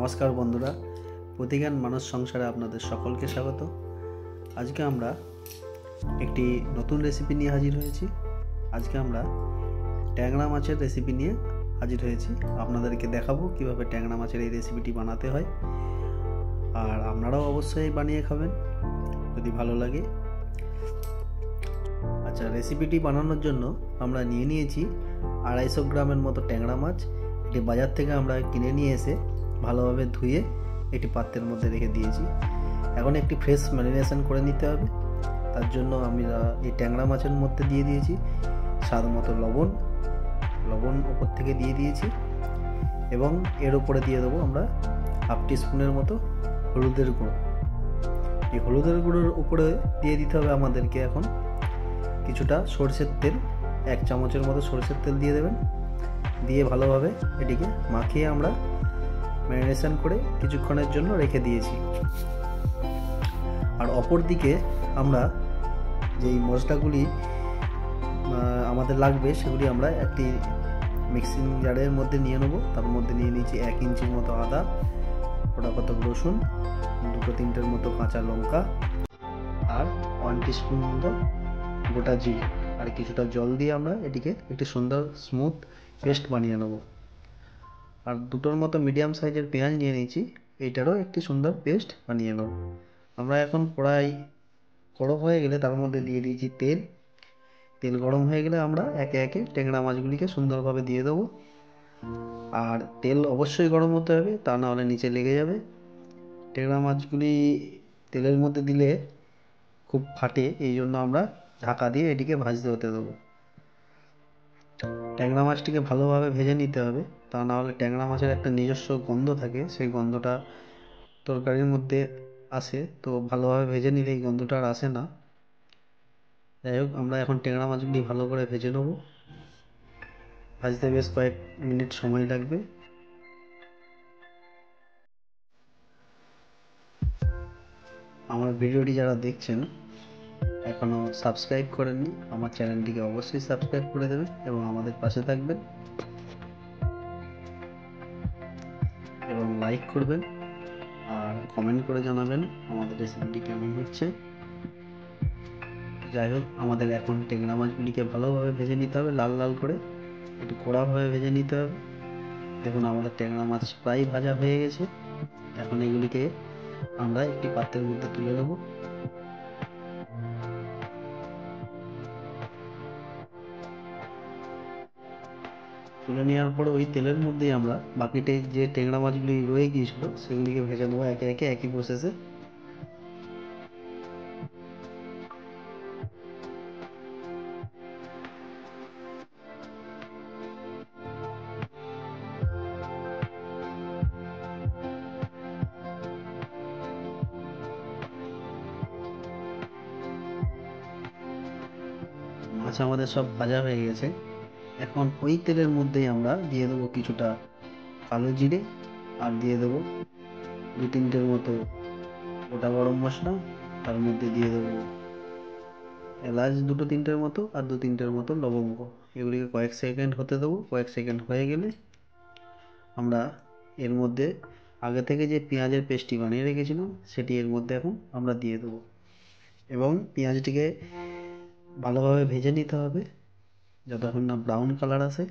নমস্কার বন্ধুরা, প্রতিজ্ঞান মানুষ সংসারে আপনাদের সকলকে স্বাগত। আজকে আমরা একটি নতুন রেসিপি নিয়ে হাজির হয়েছি। আজকে আমরা ট্যাংরা মাছের রেসিপি নিয়ে হাজির হয়েছি। আপনাদেরকে দেখাবো কিভাবে ট্যাংরা মাছের এই রেসিপিটি বানাতে হয়, আর আপনারাও অবশ্যই বানিয়ে খাবেন যদি ভালো লাগে। আচ্ছা, রেসিপিটি বানানোর জন্য আমরা নিয়ে নিয়েছি 250 গ্রামের মতো ট্যাংরা মাছ। এটি বাজার থেকে আমরা কিনে নিয়ে এসে ভালোভাবে ধুয়ে একটি পাত্রের মধ্যে রেখে দিয়েছি। এখন একটি ফ্রেশ ম্যারিনেশন করে নিতে হবে। তার জন্য আমরা এই ট্যাংরা মাছের মধ্যে দিয়ে দিয়েছি স্বাদ মতো লবণ ওপর থেকে দিয়ে দিয়েছি, এবং এর উপরে দিয়ে দেবো আমরা 1/2 টিস্পুনের মতো হলুদের গুঁড়ো। এই হলুদের গুঁড়োর উপরে দিয়ে দিতে হবে আমাদেরকে এখন কিছুটা সরষের তেল, 1 চামচের মতো সরষের তেল দিয়ে দেবেন। দিয়ে ভালোভাবে এটিকে মাখিয়ে আমরা ম্যারিনেশন করে কিছুক্ষণের জন্য রেখে দিয়েছি। আর অপর দিকে আমরা যেই মশলাগুলি আমাদের লাগবে সেগুলি আমরা একটি মিক্সিং জারের মধ্যে নিয়ে নেব। তার মধ্যে নিয়ে নিয়েছি 1 ইঞ্চির মতো আদা, কতক রসুন, 2-3টের মতো কাঁচা লঙ্কা, আর 1 টিস্পুন মতো গোটা জিরে, আর কিছুটা জল দিয়ে আমরা এটিকে একটি সুন্দর স্মুথ পেস্ট বানিয়ে নেব। আর 2টোর মতো মিডিয়াম সাইজের পেঁয়াজ নিয়ে নিয়েছি, এইটারও একটি সুন্দর পেস্ট বানিয়ে নেব। আমরা এখন কড়াই গরম হয়ে গেলে তার মধ্যে দিয়ে দিয়েছি তেল গরম হয়ে গেলে আমরা একে একে ট্যাংরা মাছগুলিকে সুন্দরভাবে দিয়ে দেবো। আর তেল অবশ্যই গরম হতে হবে, তা না হলে নিচে লেগে যাবে। ট্যাংরা মাছগুলি তেলের মধ্যে দিলে খুব ফাটে, এই জন্য আমরা ঢাকা দিয়ে এটিকে ভাজতে হতে দেবো। ট্যাংরা মাছটিকে ভালোভাবে ভেজে নিতে হবে, তা না হলে ট্যাংরা মাছের একটা নিজস্ব গন্ধ থাকে, সেই গন্ধটা তরকারির মধ্যে আসে, তো ভালোভাবে ভেজে নিলে এই গন্ধটা আর আসে না। যাই হোক, আমরা এখন ট্যাংরা মাছগুলি ভালো করে ভেজে নেব। ভাজতে বেশ কয়েক মিনিট সময় লাগবে। আমার ভিডিওটি যারা দেখছেন এখনও সাবস্ক্রাইব করেননি, আমার চ্যানেলটিকে অবশ্যই সাবস্ক্রাইব করে দেবেন এবং আমাদের পাশে থাকবেন এবং লাইক করবেন আর কমেন্ট করে জানাবেন আমাদের রেসিপিটি কেমন হচ্ছে। যাই হোক, আমাদের এখন ট্যাংরা মাছগুলিকে ভালোভাবে ভেজে নিতে হবে, লাল লাল করে একটু কড়াভাবে ভেজে নিতে হবে। দেখুন, আমাদের ট্যাংরা মাছ প্রায় ভাজা হয়ে গেছে। এখন এগুলিকে আমরা একটি পাত্রের মধ্যে তুলে নেব। তুলে নেওয়ার পরে ওই তেলের মধ্যেই আমরা বাকিতে যে ট্যাংরা মাছগুলি রয়ে গিয়েছিল সেগুলিকে ভেজে নেবো একে একে একই প্রসেসে। মাছ আমাদের সব ভাজা হয়ে গেছে। এখন ওই তেলের মধ্যেই আমরা দিয়ে দেবো কিছুটা কালো জিরে, আর দিয়ে দেবো 2-3টের মতো গোটা গরম মশলা। তার মধ্যে দিয়ে দেবো এলাচ 2-3টের মতো, আর 2-3টের মতো লবঙ্গ। এগুলিকে কয়েক সেকেন্ড হতে দেবো। কয়েক সেকেন্ড হয়ে গেলে আমরা এর মধ্যে আগে থেকে যে পেঁয়াজের পেস্টটি বানিয়ে রেখেছিলাম সেটি এর মধ্যে এখন আমরা দিয়ে দেবো, এবং পেঁয়াজটিকে ভালোভাবে ভেজে নিতে হবে যতক্ষণ না ব্রাউন কালার আসে।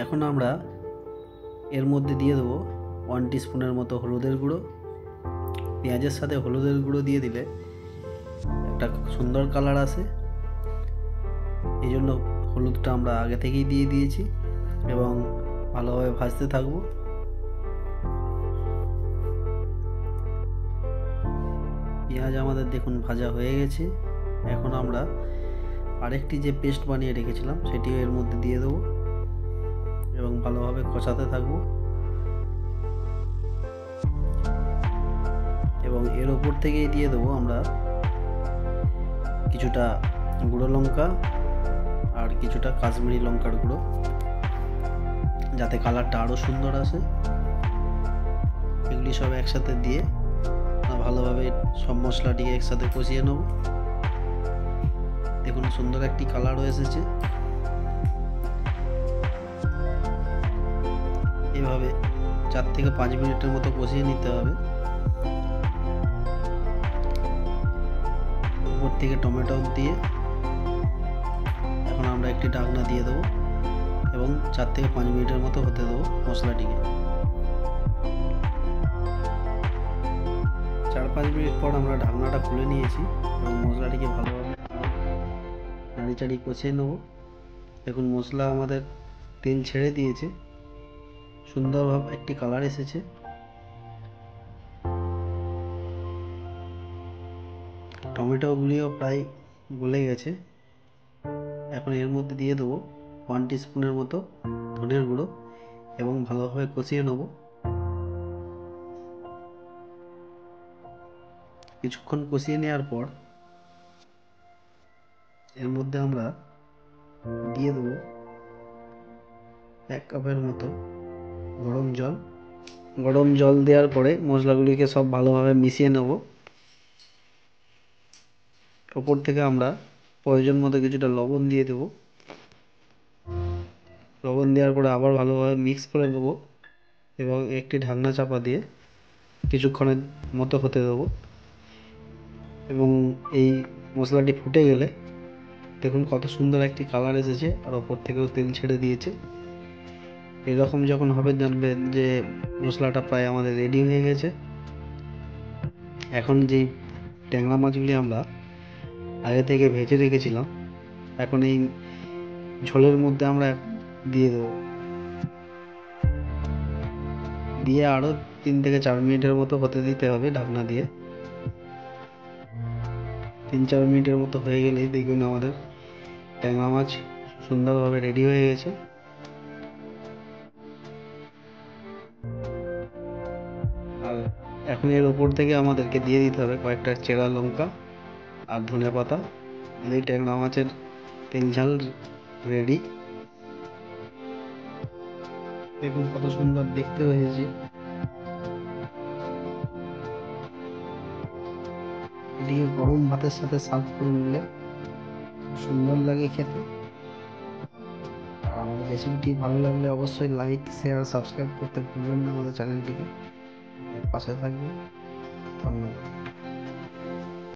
এখন আমরা এর মধ্যে দিয়ে দেবো 1 টিস্পুনের মতো হলুদের গুঁড়ো। পেঁয়াজের সাথে হলুদের গুঁড়ো দিয়ে দিলে একটা সুন্দর কালার আসে, এই জন্য হলুদটা আমরা আগে থেকেই দিয়ে দিয়েছি এবং ভালোভাবে ভাজতে থাকবো। পেঁয়াজ আমাদের দেখুন ভাজা হয়ে গেছে। এখন আমরা আরেকটি যে পেস্ট বানিয়ে রেখেছিলাম সেটি এর মধ্যে দিয়ে দেবো এবং ভালোভাবে কষাতে থাকবো। এবং এবং এর ওপর থেকেই দিয়ে দেবো আমরা কিছুটা গুঁড়ো লঙ্কা আর কিছুটা কাশ্মীরি লঙ্কার গুঁড়ো, যাতে কালারটা আরও সুন্দর আসে। এগুলি সব একসাথে দিয়ে ভালোভাবে সব মশলাটিকে একসাথে কষিয়ে নেব। দেখুন সুন্দর একটি কালারও এসেছে। এভাবে 4 থেকে 5 মিনিটের মতো কষিয়ে নিতে হবে। উপর থেকে টমেটো দিয়ে এখন আমরা একটি ঢাকনা দিয়ে দেবো এবং 4 থেকে 5 মিনিটের মতো হতে দেবো মশলাটিকে। 4-5 মিনিট পর আমরা ঢাকনাটা খুলে নিয়েছি এবং মশলাটিকে ভালোভাবে নাড়িচাড়ি কষিয়ে নেব। দেখুন মশলা আমাদের তেল ছেড়ে দিয়েছে, সুন্দরভাবে একটি কালার এসেছে। টমেটোগুলিও প্রায় গলে গেছে। এখন এর মধ্যে দিয়ে দেবো 1 টিস্পুনের মতো ধনের গুঁড়ো এবং ভালোভাবে কষিয়ে নেব। কিছুক্ষণ কষিয়ে নেওয়ার পর এর মধ্যে আমরা দিয়ে দেবো 1 কাপের মতো গরম জল। গরম জল দেওয়ার পরে মশলাগুলিকে সব ভালোভাবে মিশিয়ে নেব। ওপর থেকে আমরা প্রয়োজন মতো কিছুটা লবণ দিয়ে দেবো। লবণ দেওয়ার পরে আবার ভালোভাবে মিক্স করে দেবো এবং একটি ঢাকনা চাপা দিয়ে কিছুক্ষণের মতো হতে দেবো। এবং এই মশলাটি ফুটে গেলে দেখুন কত সুন্দর একটি কালার এসেছে আর ওপর থেকেও তেল ছেড়ে দিয়েছে। এরকম যখন হবে জানবেন যে মশলাটা প্রায় আমাদের রেডি হয়ে গেছে। এখন যেই ট্যাংরা মাছগুলি আমরা আগে থেকে ভেজে রেখেছিলাম এখন এই ঝোলের মধ্যে আমরা দিয়ে দেবো। দিয়ে আরও 3 থেকে 4 মিনিটের মতো হতে দিতে হবে ঢাকনা দিয়ে। 3-4 মিনিটের মতো হয়ে গেলেই দেখুন আমাদের ট্যাংরা মাছ সুন্দরভাবে রেডি হয়ে গেছে। আর এখন এর উপর থেকে আমাদেরকে দিয়ে দিতে হবে কয়েকটা চেরা লঙ্কা আর ধনে পাতা। এই ট্যাংরা মাছের তেল ঝাল রেডি। দেখুন কত সুন্দর দেখতে হয়েছে। এটিকে গরম ভাতের সাথে সার্ভ করে নিলে সুন্দর লাগে খেতে। আর রেসিপিটি ভালো লাগলে অবশ্যই লাইক, শেয়ার, সাবস্ক্রাইব করতে ভুলবেন না আমাদের চ্যানেলটিকে। পাশে থাকবেন। ধন্যবাদ।